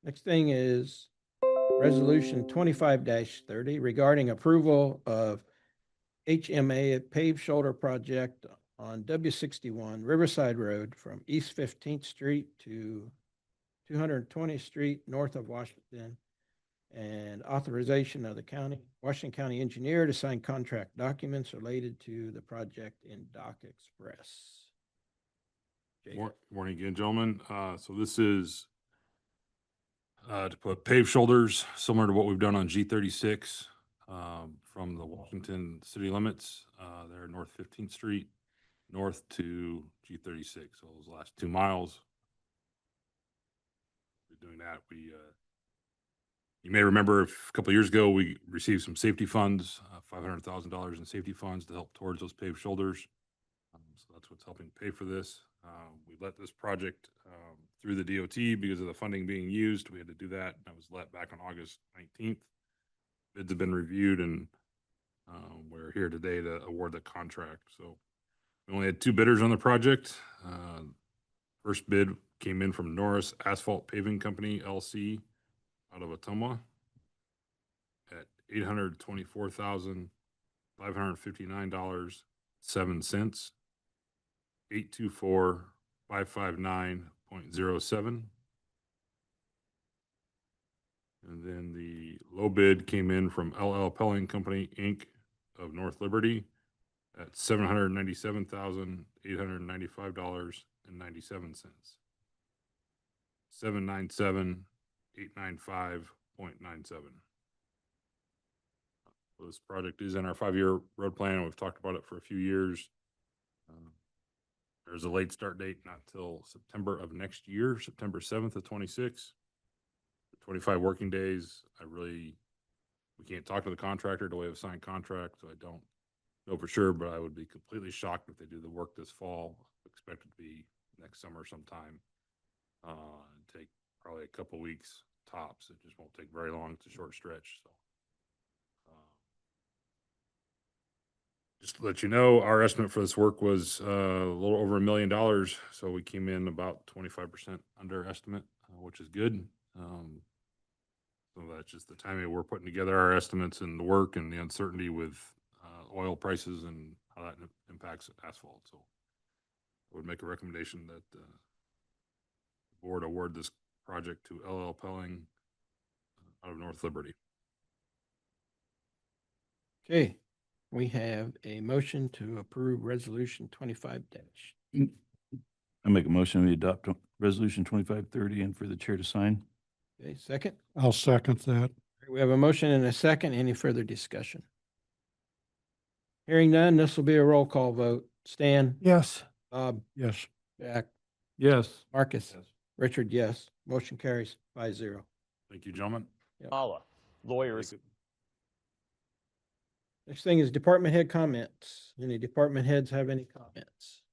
Next thing is Resolution 25-30 regarding approval of HMA paved shoulder project on W61 Riverside Road from East 15th Street to 220th Street north of Washington, and authorization of the Washington County engineer to sign contract documents related to the project in Dock Express. Morning again, gentlemen. So this is to put paved shoulders similar to what we've done on G36 from the Washington city limits there North 15th Street north to G36. So those last 2 miles. We're doing that. You may remember a couple of years ago we received some safety funds, $500,000 in safety funds to help towards those paved shoulders. So that's what's helping pay for this. We let this project through the DOT because of the funding being used. We had to do that. That was let back on August 19th. Bids have been reviewed, and we're here today to award the contract. So we only had 2 bidders on the project. First bid came in from Norris Asphalt Paving Company, LC, out of Ottumwa at $824,559.07. 824,559.07. And then the low bid came in from LL Pelling Company, Inc. of North Liberty at $797,895.97. 797,895.97. This project is in our 5-year road plan. We've talked about it for a few years. There's a late start date, not till September of next year, September 7th of 26. 25 working days. We can't talk to the contractor till we have a signed contract, so I don't know for sure, but I would be completely shocked if they do the work this fall. Expect it to be next summer sometime. Take probably a couple weeks tops. It just won't take very long. It's a short stretch. So. Just to let you know, our estimate for this work was a little over $1 million. So we came in about 25% under estimate, which is good. So that's just the timing we're putting together our estimates and the work and the uncertainty with oil prices and how that impacts asphalt. So I would make a recommendation that the board award this project to LL Pelling out of North Liberty. Okay. We have a motion to approve resolution 25 I make a motion we adopt resolution 2530 and for the chair to sign. Okay, second. I'll second that. We have a motion and a second. Any further discussion? Hearing none, this will be a roll call vote. Stan? Yes. Bob? Yes. Jack? Yes. Marcus? Yes. Richard, yes. Motion carries 5-0. Thank you, gentlemen. Allah, lawyers. Next thing is department head comments. Any department heads have any comments?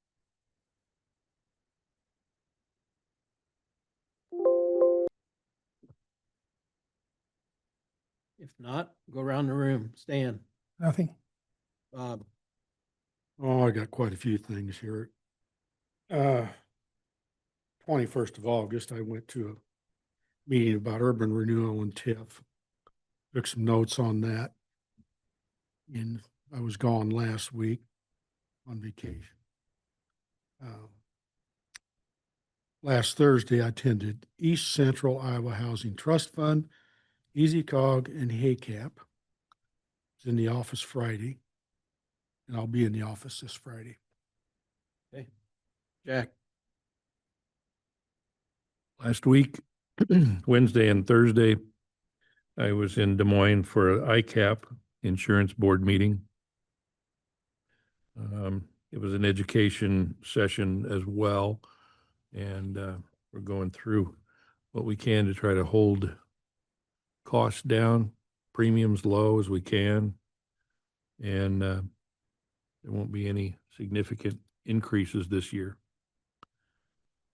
If not, go around the room. Stan? Nothing. Bob? Oh, I got quite a few things here. 21st of August, I went to a meeting about urban renewal and TIF. Took some notes on that. And I was gone last week on vacation. Last Thursday, I attended East Central Iowa Housing Trust Fund, EasyCog, and HACAP. It's in the office Friday, and I'll be in the office this Friday. Okay. Jack? Last week, Wednesday and Thursday, I was in Des Moines for an ICAP insurance board meeting. It was an education session as well, and we're going through what we can to try to hold costs down, premiums low as we can, and there won't be any significant increases this year,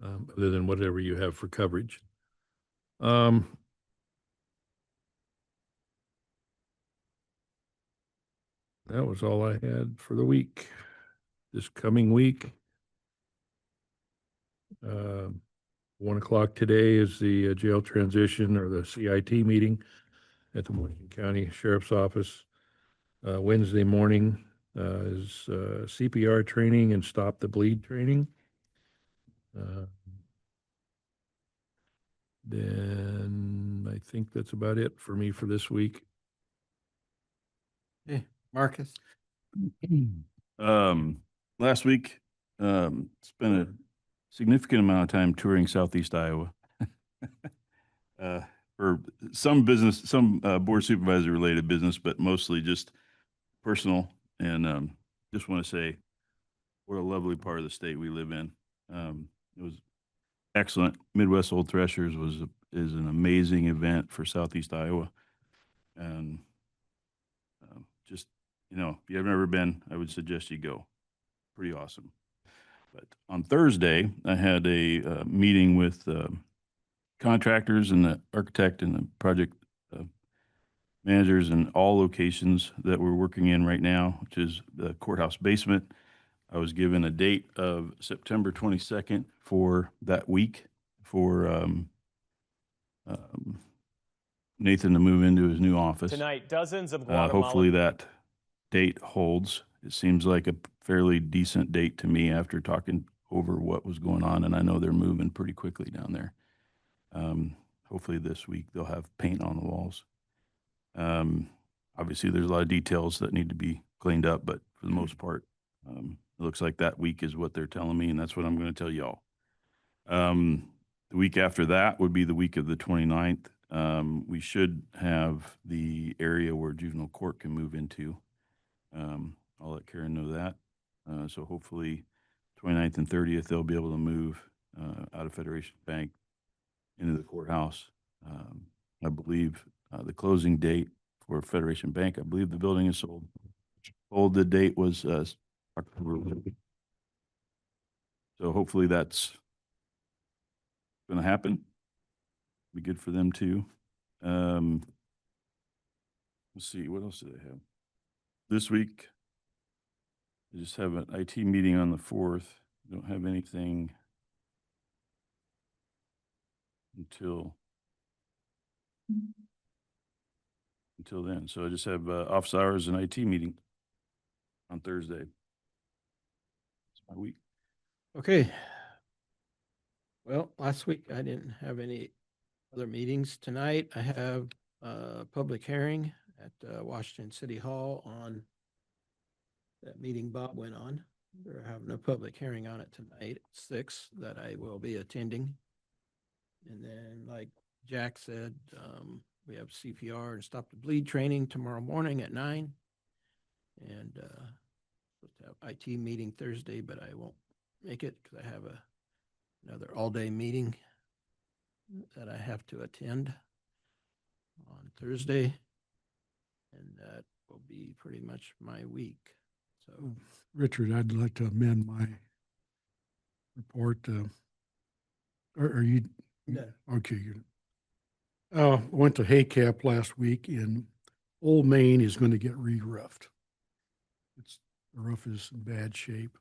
other than whatever you have for coverage. That was all I had for the week. This coming week, 1 o'clock today is the jail transition or the CIT meeting at the Washington County Sheriff's Office. Wednesday morning is CPR training and stop the bleed training. Then I think that's about it for me for this week. Okay, Marcus? Last week, spent a significant amount of time touring Southeast Iowa. For some business, some board supervisor related business, but mostly just personal. And just want to say what a lovely part of the state we live in. It was excellent. Midwest Old Threshers is an amazing event for Southeast Iowa. And just, if you've never been, I would suggest you go. Pretty awesome. But on Thursday, I had a meeting with contractors and the architect and the project managers in all locations that we're working in right now, which is the courthouse basement. I was given a date of September 22nd for that week for Nathan to move into his new office. Tonight, dozens of Guatemalan. Hopefully that date holds. It seems like a fairly decent date to me after talking over what was going on, and I know they're moving pretty quickly down there. Hopefully this week they'll have paint on the walls. Obviously there's a lot of details that need to be cleaned up, but for the most part, it looks like that week is what they're telling me, and that's what I'm going to tell y'all. The week after that would be the week of the 29th. We should have the area where juvenile court can move into. I'll let Karen know that. So hopefully 29th and 30th, they'll be able to move out of Federation Bank into the courthouse. I believe the closing date for Federation Bank, I believe the building is sold. The date was October. So hopefully that's going to happen. Be good for them too. Let's see, what else do they have? This week, I just have an IT meeting on the 4th. Don't have anything until then. So I just have office hours and IT meeting on Thursday. That's my week. Okay. Well, last week I didn't have any other meetings. Tonight I have a public hearing at Washington City Hall on that meeting Bob went on. They're having a public hearing on it tonight at 6 that I will be attending. And then, like Jack said, we have CPR and stop the bleed training tomorrow morning at 9. And supposed to have IT meeting Thursday, but I won't make it because I have another all-day meeting that I have to attend on Thursday. And that will be pretty much my week. So, Richard, I'd like to amend my report. Are you? Yeah. Okay. Went to Haycap last week, and Old Main is going to get re-roofed. The roof is in bad shape.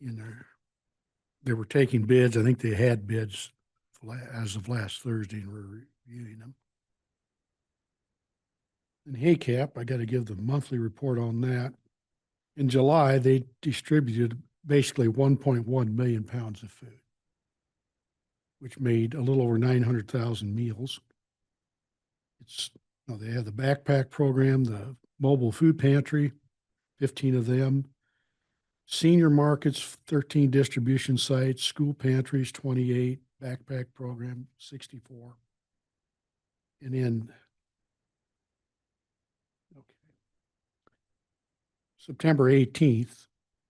They were taking bids. I think they had bids as of last Thursday, and we're reviewing them. In Haycap, I got to give the monthly report on that. In July, they distributed basically 1.1 million pounds of food, which made a little over 900,000 meals. They have the backpack program, the mobile food pantry, 15 of them, senior markets, 13 distribution sites, school pantries, 28, backpack program, 64. And then September 18th,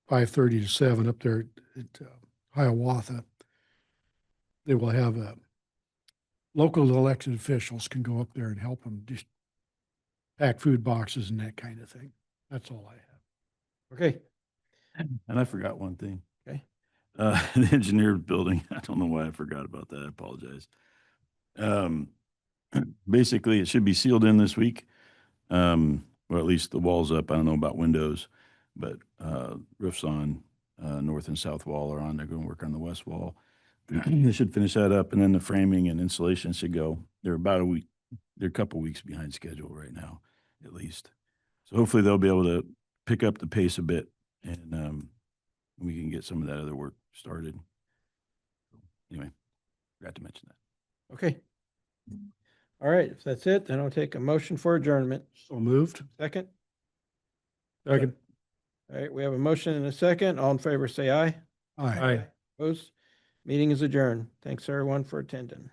5:30 to 7 up there at Hiawatha, they will have local elected officials can go up there and help them just pack food boxes and that kind of thing. That's all I have. okay. And I forgot one thing. Okay. The engineer building, I don't know why I forgot about that. I apologize. Basically, it should be sealed in this week. Well, at least the wall's up. I don't know about windows, but roofs on, north and south wall are on. They're going to work on the west wall. they should finish that up, and then the framing and installation should go. They're about a week, they're a couple weeks behind schedule right now, at least. So hopefully they'll be able to pick up the pace a bit, and we can get some of that other work started. Anyway, forgot to mention that. Okay. All right, if that's it, then I'll take a motion for adjournment. So moved. Second? Second. All right, we have a motion and a second. All in favor, say aye. Aye. Aye. Opposed? Meeting is adjourned. Thanks, everyone, for attending.